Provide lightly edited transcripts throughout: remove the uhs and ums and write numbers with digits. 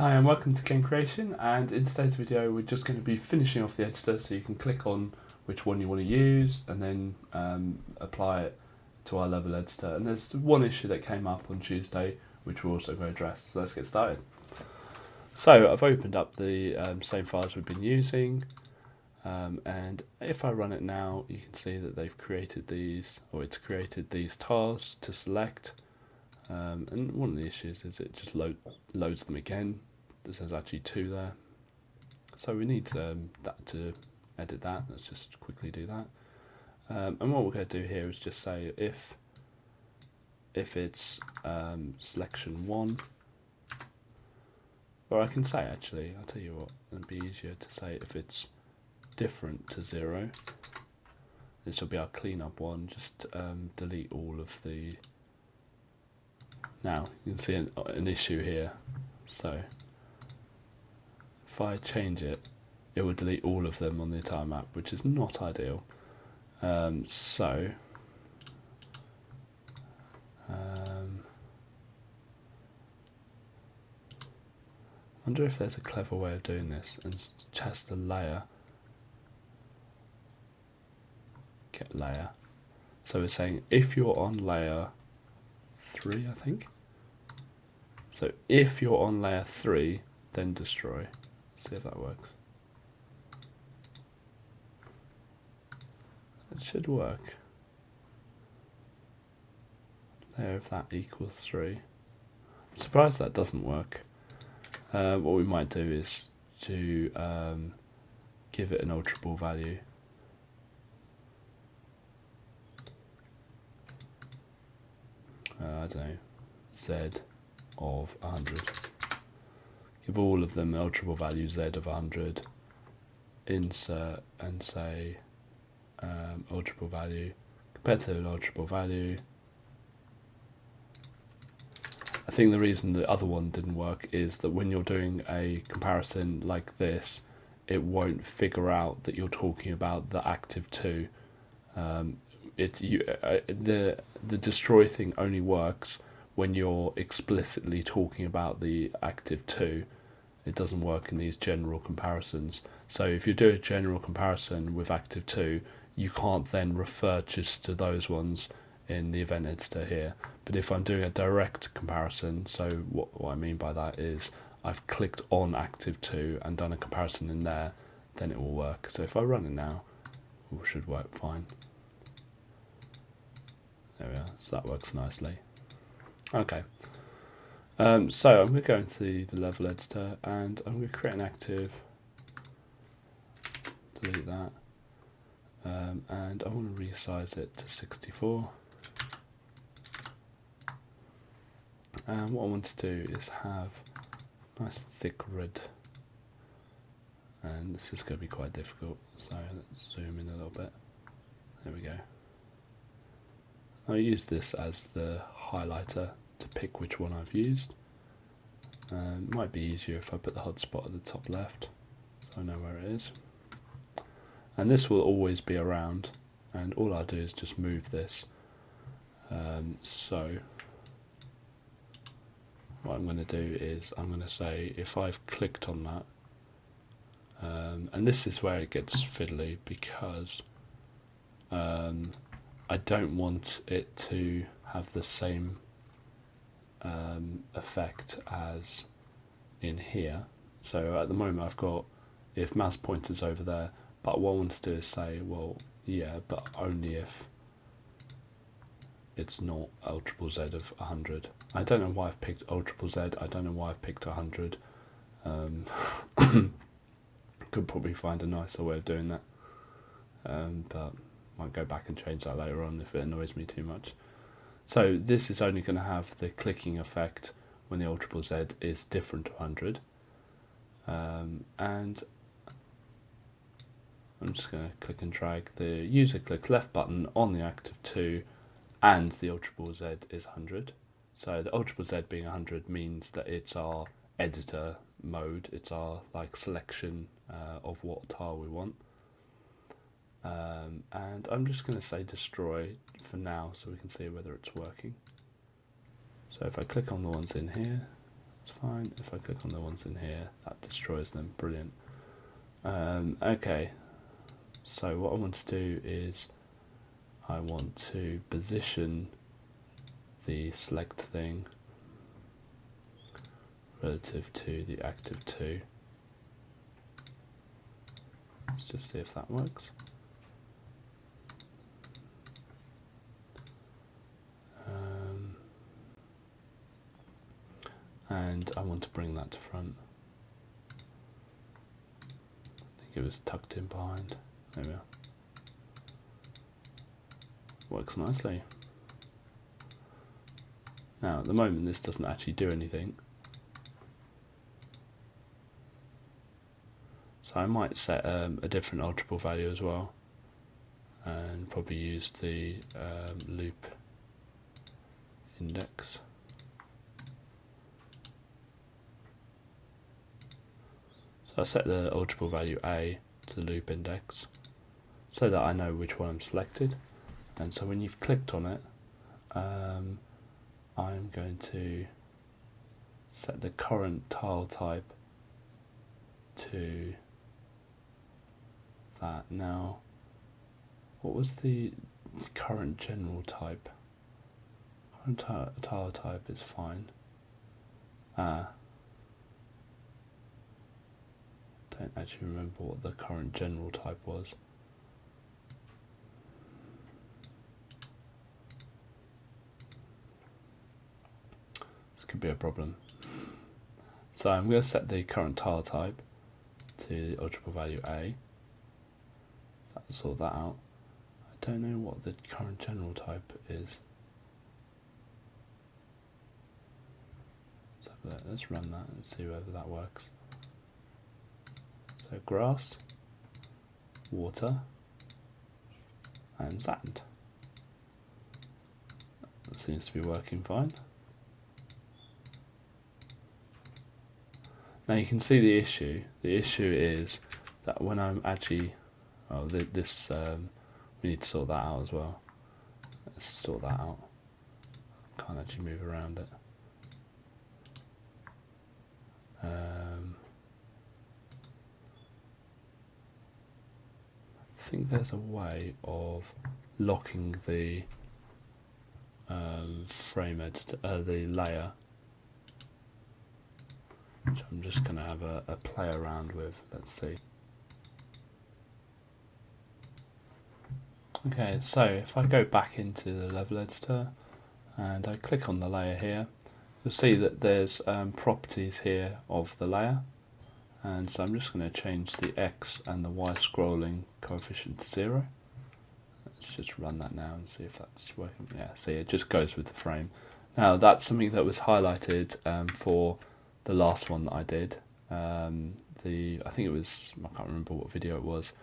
Hi and welcome to Game Creation, and in today's video we're just going to be finishing off the editor, so you can click on which one you want to use and then apply it to our level editor. And there's one issue that came up on Tuesday which we're also going to address, so let's get started. So I've opened up the same files we've been using, and if I run it now you can see that they've created these, or it's created these tiles to select. And one of the issues is it just loads them again. There's actually two there, so we need that to edit that. Let's just quickly do that. And what we're going to do here is just say if it's selection 1, or I can say, actually I'll tell you what, it'd be easier to say if it's different to 0. This will be our cleanup one. Just delete all of the. Now you can see an issue here, so if I change it, it will delete all of them on the entire map, which is not ideal. I wonder if there's a clever way of doing this, and just the layer, get layer. So we're saying if you're on layer 3, I think. So if you're on layer 3, then destroy. Let's see if that works. It should work. Layer of that equals 3. I'm surprised that doesn't work. What we might do is to give it an alterable value. I don't know, Z of 100. Give all of them an alterable value Z of 100. Insert and say alterable value compared to an alterable value. I think the reason the other one didn't work is that when you're doing a comparison like this, it won't figure out that you're talking about the active 2. The destroy thing only works when you're explicitly talking about the active 2. It doesn't work in these general comparisons. So if you do a general comparison with active 2, you can't then refer just to those ones in the event editor here. But if I'm doing a direct comparison, so what I mean by that is I've clicked on active 2 and done a comparison in there, then it will work. So if I run it now, it should work fine. There we are, so that works nicely. Okay, so I'm going to go into the level editor and I'm going to create an active, delete that, and I want to resize it to 64. And what I want to do is have nice thick red, and this is going to be quite difficult, so let's zoom in a little bit. There we go. I'll use this as the highlighter to pick which one I've used. It might be easier if I put the hotspot at the top left, so I know where it is. And this will always be around, and all I do is just move this. So what I'm going to do is I'm going to say if I've clicked on that, and this is where it gets fiddly because I don't want it to have the same effect as in here. So at the moment I've got if mouse pointer's over there, but what I want to do is say, well, yeah, but only if it's not alterable Z of 100. I don't know why I've picked alterable Z. I don't know why I've picked 100. Could probably find a nicer way of doing that, but might go back and change that later on if it annoys me too much. So this is only going to have the clicking effect when the alterable Z is different to 100. And I'm just going to click and drag the user click left button on the active 2, and the alterable Z is 100. So the alterable Z being 100 means that it's our editor mode, it's our like selection of what tile we want. And I'm just going to say destroy for now so we can see whether it's working. So if I click on the ones in here, It's fine. If I click on the ones in here, that destroys them. Brilliant. Okay, so what I want to do is I want to position the select thing relative to the active 2. Let's just see if that works. And I want to bring that to front. I think it was tucked in behind. There we are. Works nicely. Now at the moment this doesn't actually do anything. So I might set a different alterable value as well, and probably use the loop index. So I set the alterable value A to the loop index so that I know which one I'm selected, and so when you've clicked on it, I'm going to set the current tile type to that. Now, what was the current general type? Current tile type is fine. Don't actually remember what the current general type was. This could be a problem. So I'm going to set the current tile type to the alterable value A. That'll sort that out. I don't know what the current general type is. Let's run that and see whether that works. So grass, water, and sand. That seems to be working fine. Now you can see the issue. The issue is that when I'm actually, we need to sort that out as well. Let's sort that out. Can't actually move around it. I think there's a way of locking the frame editor, the layer, which I'm just going to have a play around with. Let's see. Okay, so if I go back into the level editor and I click on the layer here, you'll see that there's properties here of the layer, and so I'm just going to change the X and the Y scrolling coefficient to 0. Let's just run that now and see if that's working. Yeah, see, it just goes with the frame. Now that's something that was highlighted for the last one that I did. I think it was, I can't remember what video it was,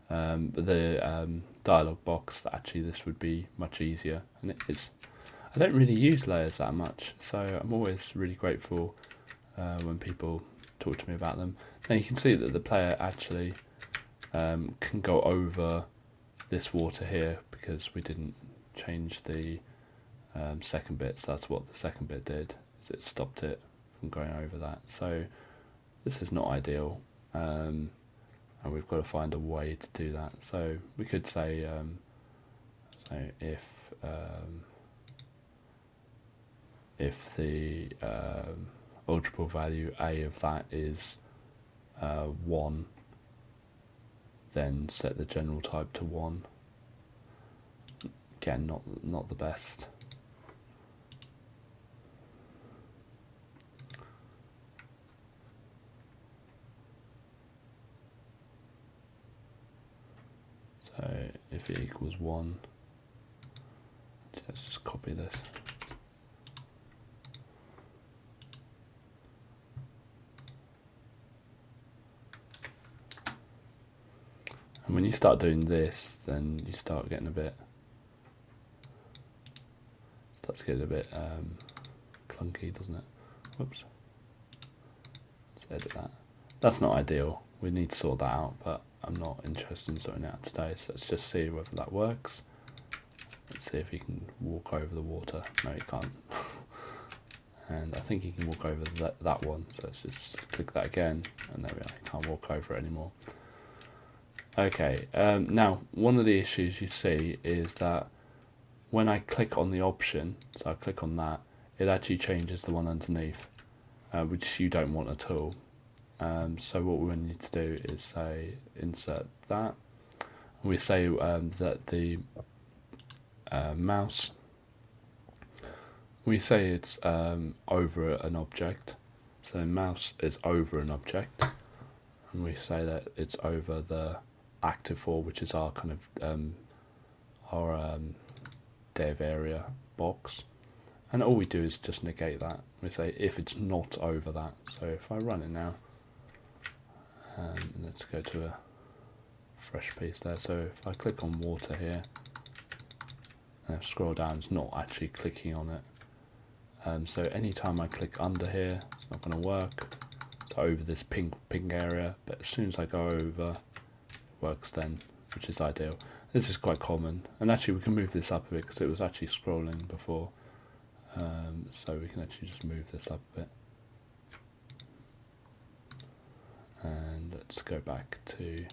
but the dialog box that actually this would be much easier, and it is. I don't really use layers that much, so I'm always really grateful when people talk to me about them. Now you can see that the player actually can go over this water here because we didn't change the second bit, so that's what the second bit did, is it stopped it from going over that. So this is not ideal, and we've got to find a way to do that. So we could say so if the alterable value A of that is 1, then set the general type to 1. Again, not the best. So if it equals 1, let's just copy this. And when you start doing this, then you start getting starts to get a bit clunky, doesn't it? Whoops. Let's edit that. That's not ideal. We need to sort that out, but I'm not interested in sorting it out today. So let's just see whether that works. Let's see if you can walk over the water. No, you can't. and I think you can walk over that one, so let's just click that again, and there we are, you can't walk over it anymore. Okay, now one of the issues you see is that when I click on the option, so I click on that, it actually changes the one underneath, which you don't want at all. So what we need to do is say insert that, and we say that the mouse, we say it's over an object, so mouse is over an object, and we say that it's over the active for, which is our kind of our dev area box, and all we do is just negate that. We say if it's not over that. So if I run it now, let's go to a fresh piece there. So if I click on water here and scroll down, it's not actually clicking on it. So anytime I click under here, it's not going to work. It's over this pink area, but as soon as I go over, it works then, which is ideal. This is quite common, and actually we can move this up a bit because it was actually scrolling before. So we can actually just move this up a bit. And let's go back to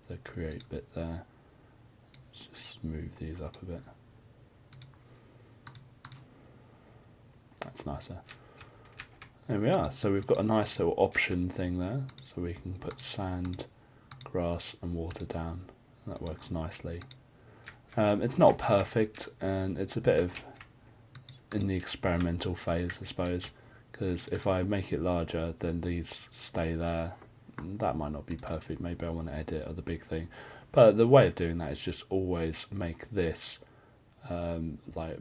the create bit there. Let's just move these up a bit. That's nicer. There we are. So we've got a nice little option thing there. So we can put sand, grass and water down. That works nicely. It's not perfect, and it's a bit of in the experimental phase, I suppose, because if I make it larger, then these stay there. That might not be perfect. Maybe I want to edit or the big thing, but the way of doing that is just always make this like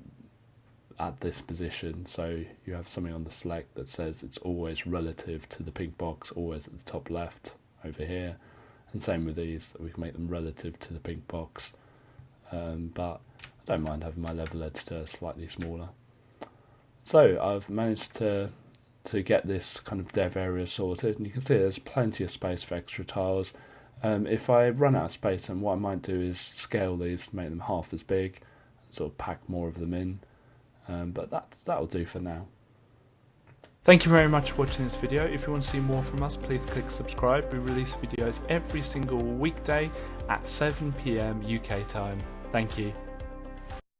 at this position, so you have something on the select that says it's always relative to the pink box, always at the top left over here, and same with these, we can make them relative to the pink box, but I don't mind having my level editor slightly smaller. So I've managed to get this kind of dev area sorted, and you can see there's plenty of space for extra tiles. If I run out of space, then what I might do is scale these to make them half as big, and sort of pack more of them in. But that'll do for now. Thank you very much for watching this video. If you want to see more from us, please click subscribe. We release videos every single weekday at 7 PM UK time. Thank you.